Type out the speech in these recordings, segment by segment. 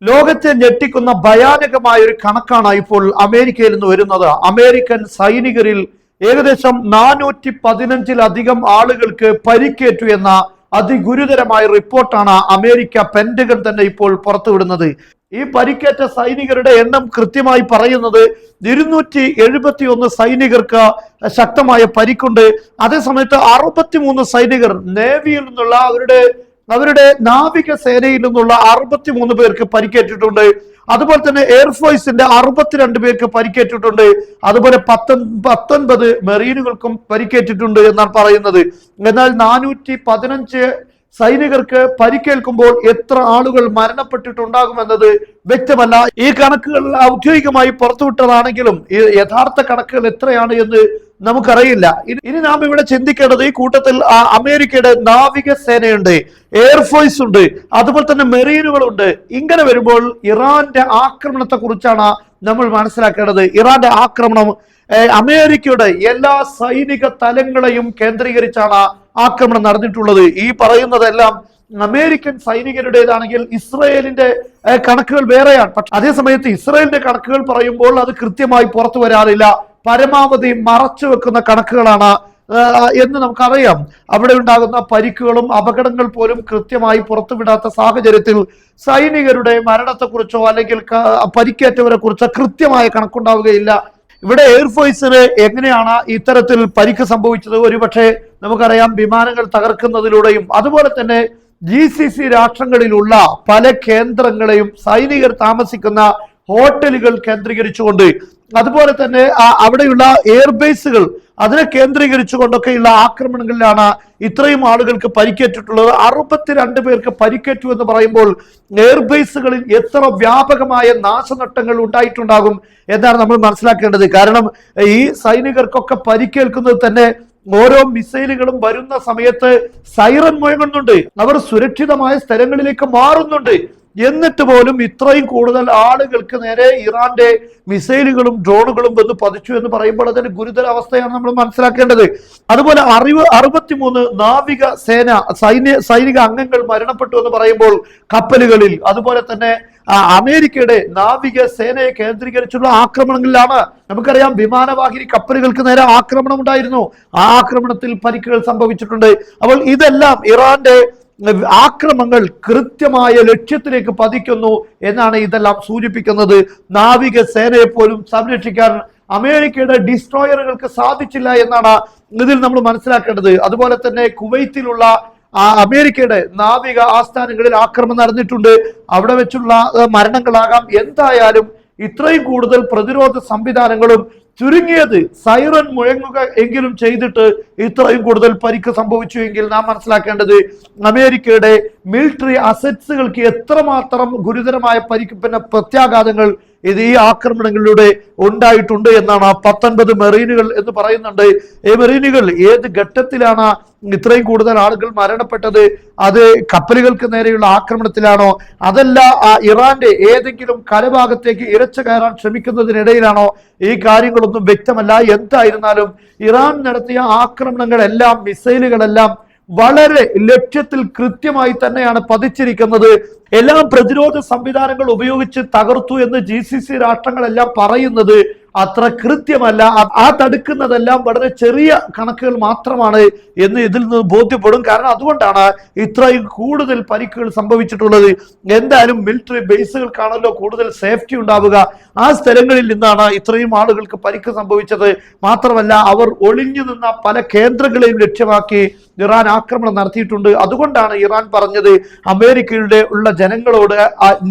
ലോകത്തെ ഞെട്ടിക്കുന്ന ഭയാനകമായ ഒരു കണക്കാണ് ഇപ്പോൾ അമേരിക്കയിൽ നിന്ന് വരുന്നത്. അമേരിക്കൻ സൈനികരിൽ ഏകദേശം 415 ആളുകൾക്ക് പരിക്കേറ്റു എന്ന അതിഗുരുതരമായ റിപ്പോർട്ടാണ് അമേരിക്ക പെന്റഗൺ തന്നെ ഇപ്പോൾ പുറത്തുവിടുന്നത്. ഈ പരിക്കേറ്റ സൈനികരുടെ എണ്ണം കൃത്യമായി പറയുന്നത് 271 സൈനികർക്ക് ശക്തമായ പരിക്കുണ്ട്. അതേസമയത്ത് 63 സൈനികർ നേവിയിൽ നിന്നുള്ള അവരുടെ നാവിക സേനയിൽ നിന്നുള്ള 63 പേർക്ക് പരിക്കേറ്റിട്ടുണ്ട്. അതുപോലെ തന്നെ എയർഫോഴ്സിന്റെ 62 പേർക്ക് പരിക്കേറ്റിട്ടുണ്ട്. അതുപോലെ 19 മെറീനുകൾക്കും പരിക്കേറ്റിട്ടുണ്ട് എന്നാണ് പറയുന്നത്. എന്നാൽ 415 സൈനികർക്ക് പരിക്കേൽക്കുമ്പോൾ എത്ര ആളുകൾ മരണപ്പെട്ടിട്ടുണ്ടാകുമെന്നത് വ്യക്തമല്ല. ഈ കണക്കുകൾ ഔദ്യോഗികമായി പുറത്തുവിട്ടതാണെങ്കിലും യഥാർത്ഥ കണക്കുകൾ എത്രയാണ് എന്ന് നമുക്കറിയില്ല. ഇനി നാം ഇവിടെ ചിന്തിക്കേണ്ടത് ഈ കൂട്ടത്തിൽ അമേരിക്കയുടെ നാവിക സേനയുണ്ട്, എയർഫോഴ്സ് ഉണ്ട്, അതുപോലെ തന്നെ മെറീനുകളുണ്ട്. ഇങ്ങനെ വരുമ്പോൾ ഇറാന്റെ ആക്രമണത്തെ കുറിച്ചാണ് നമ്മൾ മനസ്സിലാക്കേണ്ടത്. ഇറാന്റെ ആക്രമണം അമേരിക്കയുടെ എല്ലാ സൈനിക തലങ്ങളെയും കേന്ദ്രീകരിച്ചാണ് ആക്രമണം നടന്നിട്ടുള്ളത്. ഈ പറയുന്നതെല്ലാം അമേരിക്കൻ സൈനികരുടേതാണെങ്കിൽ ഇസ്രയേലിന്റെ കണക്കുകൾ വേറെയാണ്. പക്ഷെ അതേസമയത്ത് ഇസ്രയേലിന്റെ കണക്കുകൾ പറയുമ്പോൾ അത് കൃത്യമായി പുറത്തു വരാറില്ല, പരമാവധി മറച്ചു വെക്കുന്ന കണക്കുകളാണ് എന്ന് നമുക്കറിയാം. അവിടെ ഉണ്ടാകുന്ന പരിക്കുകളും അപകടങ്ങൾ പോലും കൃത്യമായി പുറത്തുവിടാത്ത സാഹചര്യത്തിൽ സൈനികരുടെ മരണത്തെക്കുറിച്ചോ അല്ലെങ്കിൽ പരിക്കേറ്റവരെ കുറിച്ചോ കൃത്യമായ കണക്കുണ്ടാവുകയില്ല. ഇവിടെ എയർഫോഴ്സിന് എങ്ങനെയാണ് ഇത്തരത്തിൽ പരിക്ക് സംഭവിച്ചത്? ഒരുപക്ഷെ നമുക്കറിയാം വിമാനങ്ങൾ തകർക്കുന്നതിലൂടെയും അതുപോലെ തന്നെ GCC രാഷ്ട്രങ്ങളിലുള്ള പല കേന്ദ്രങ്ങളെയും സൈനികർ താമസിക്കുന്ന ഹോട്ടലുകൾ കേന്ദ്രീകരിച്ചുകൊണ്ട് അതുപോലെ തന്നെ അവിടെയുള്ള എയർബേസുകൾ അതിനെ കേന്ദ്രീകരിച്ചുകൊണ്ടൊക്കെയുള്ള ആക്രമണങ്ങളിലാണ് ഇത്രയും ആളുകൾക്ക് പരിക്കേറ്റിട്ടുള്ളത്. 62 പേർക്ക് പരിക്കേറ്റു എന്ന് പറയുമ്പോൾ എയർബേസുകളിൽ എത്ര വ്യാപകമായ നാശനഷ്ടങ്ങൾ ഉണ്ടായിട്ടുണ്ടാകും എന്നാണ് നമ്മൾ മനസ്സിലാക്കേണ്ടത്. കാരണം ഈ സൈനികർക്കൊക്കെ പരിക്കേൽക്കുന്നത് തന്നെ ഓരോ മിസൈലുകളും വരുന്ന സമയത്ത് സൈറൻ മുഴങ്ങുന്നുണ്ട്, അവർ സുരക്ഷിതമായ സ്ഥലങ്ങളിലേക്ക് മാറുന്നുണ്ട്. എന്നിട്ട് പോലും ഇത്രയും കൂടുതൽ ആളുകൾക്ക് നേരെ ഇറാന്റെ മിസൈലുകളും ഡ്രോണുകളും വന്ന് പതിച്ചു എന്ന് പറയുമ്പോൾ അതിന്റെ ഗുരുതരാവസ്ഥയാണ് നമ്മൾ മനസ്സിലാക്കേണ്ടത്. അതുപോലെ 63 നാവിക സേന സൈനിക അംഗങ്ങൾ മരണപ്പെട്ടു എന്ന് പറയുമ്പോൾ കപ്പലുകളിൽ അതുപോലെ തന്നെ അമേരിക്കയുടെ നാവിക സേനയെ കേന്ദ്രീകരിച്ചുള്ള ആക്രമണങ്ങളിലാണ്. നമുക്കറിയാം വിമാനവാഹിനി കപ്പലുകൾക്ക് നേരെ ആക്രമണം ഉണ്ടായിരുന്നു, ആ ആക്രമണത്തിൽ പരിക്കുകൾ സംഭവിച്ചിട്ടുണ്ട്. അപ്പോൾ ഇതെല്ലാം ഇറാന്റെ ആക്രമണങ്ങൾ കൃത്യമായ ലക്ഷ്യത്തിലേക്ക് പതിക്കുന്നു എന്നാണ് ഇതെല്ലാം സൂചിപ്പിക്കുന്നത്. നാവിക സേനയെ പോലും സംരക്ഷിക്കാൻ അമേരിക്കയുടെ ഡിസ്ട്രോയറുകൾക്ക് സാധിച്ചില്ല എന്നാണ് ഇതിൽ നമ്മൾ മനസ്സിലാക്കേണ്ടത്. അതുപോലെ തന്നെ കുവൈത്തിലുള്ള അമേരിക്കയുടെ നാവിക ആസ്ഥാനങ്ങളിൽ ആക്രമണം നടന്നിട്ടുണ്ട്. അവിടെ വെച്ചുള്ള മരണങ്ങളാകാം. എന്തായാലും ഇത്രയും കൂടുതൽ പ്രതിരോധ സംവിധാനങ്ങളും ചുരുങ്ങിയത് സൈറൻ മുഴങ്ങുക എങ്കിലും ചെയ്തിട്ട് ഇത്രയും കൂടുതൽ പരിക്ക് സംഭവിച്ചു എങ്കിൽ നാം മനസ്സിലാക്കേണ്ടത് അമേരിക്കയുടെ മിലിറ്ററി അസറ്റ്സുകൾക്ക് എത്രമാത്രം ഗുരുതരമായ പ്രത്യാഘാതങ്ങൾ ഈ ആക്രമണങ്ങളിലൂടെ ഉണ്ടായിട്ടുണ്ട് എന്നാണ്. 19 മെറീനുകൾ എന്ന് പറയുന്നുണ്ട്. ഈ മെറീനുകൾ ഏത് ഘട്ടത്തിലാണ് ഇത്രയും കൂടുതൽ ആളുകൾ മരണപ്പെട്ടത്? അത് കപ്പലുകൾക്ക് നേരെയുള്ള ആക്രമണത്തിലാണോ, അതല്ല ഇറാന്റെ ഏതെങ്കിലും കരഭാഗത്തേക്ക് ഇരച്ചു കയറാൻ ശ്രമിക്കുന്നതിനിടയിലാണോ? ഈ കാര്യങ്ങളൊന്നും വ്യക്തമല്ല. എന്തായിരുന്നാലും ഇറാൻ നടത്തിയ ആക്രമണങ്ങളെല്ലാം മിസൈലുകളെല്ലാം വളരെ ലക്ഷ്യത്തിൽ കൃത്യമായി തന്നെയാണ് പതിച്ചിരിക്കുന്നത്. എല്ലാ പ്രതിരോധ സംവിധാനങ്ങൾ ഉപയോഗിച്ച് തകർത്തു എന്ന് GCC രാഷ്ട്രങ്ങളെല്ലാം പറയുന്നത് അത്ര കൃത്യമല്ല. ആ തടുക്കുന്നതെല്ലാം വളരെ ചെറിയ കണക്കുകൾ മാത്രമാണ് എന്ന് ഇതിൽ നിന്ന് ബോധ്യപ്പെടും. കാരണം അതുകൊണ്ടാണ് ഇത്രയും കൂടുതൽ പരിക്കുകൾ സംഭവിച്ചിട്ടുള്ളത്. എന്തായാലും മിലിറ്ററി ബേസുകൾക്കാണല്ലോ കൂടുതൽ സേഫ്റ്റി ഉണ്ടാവുക. ആ സ്ഥലങ്ങളിൽ നിന്നാണ് ഇത്രയും ആളുകൾക്ക് പരിക്ക് സംഭവിച്ചത്. മാത്രമല്ല അവർ ഒളിഞ്ഞു നിന്ന പല കേന്ദ്രങ്ങളെയും ലക്ഷ്യമാക്കി ഇറാൻ ആക്രമണം നടത്തിയിട്ടുണ്ട്. അതുകൊണ്ടാണ് ഇറാൻ പറഞ്ഞത് അമേരിക്കയുടെ ഉള്ള ജനങ്ങളോട്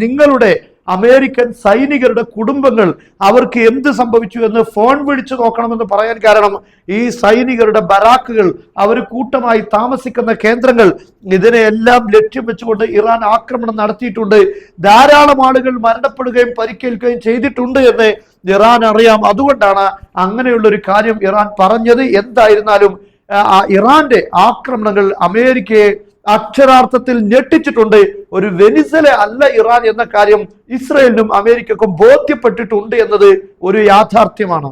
നിങ്ങളുടെ അമേരിക്കൻ സൈനികരുടെ കുടുംബങ്ങൾ അവർക്ക് എന്ത് സംഭവിച്ചു എന്ന് ഫോൺ വിളിച്ചു നോക്കണമെന്ന് പറയാൻ കാരണം ഈ സൈനികരുടെ ബറാക്കുകൾ, അവർ കൂട്ടമായി താമസിക്കുന്ന കേന്ദ്രങ്ങൾ, ഇതിനെയെല്ലാം ലക്ഷ്യം വെച്ചുകൊണ്ട് ഇറാൻ ആക്രമണം നടത്തിയിട്ടുണ്ട്. ധാരാളം ആളുകൾ മരണപ്പെടുകയും പരിക്കേൽക്കുകയും ചെയ്തിട്ടുണ്ട് എന്ന് ഇറാൻ അറിയാം. അതുകൊണ്ടാണ് അങ്ങനെയുള്ള ഒരു കാര്യം ഇറാൻ പറഞ്ഞത്. എന്തായിരുന്നാലും ഇറാന്റെ ആക്രമണങ്ങൾ അമേരിക്കയെ അക്ഷരാർത്ഥത്തിൽ ഞെട്ടിച്ചിട്ടുണ്ട്. ഒരു വെനിസല അല്ല ഇറാൻ എന്ന കാര്യം ഇസ്രയേലിനും അമേരിക്കക്കും ബോധ്യപ്പെട്ടിട്ടുണ്ട് എന്നത് ഒരു യാഥാർത്ഥ്യമാണ്.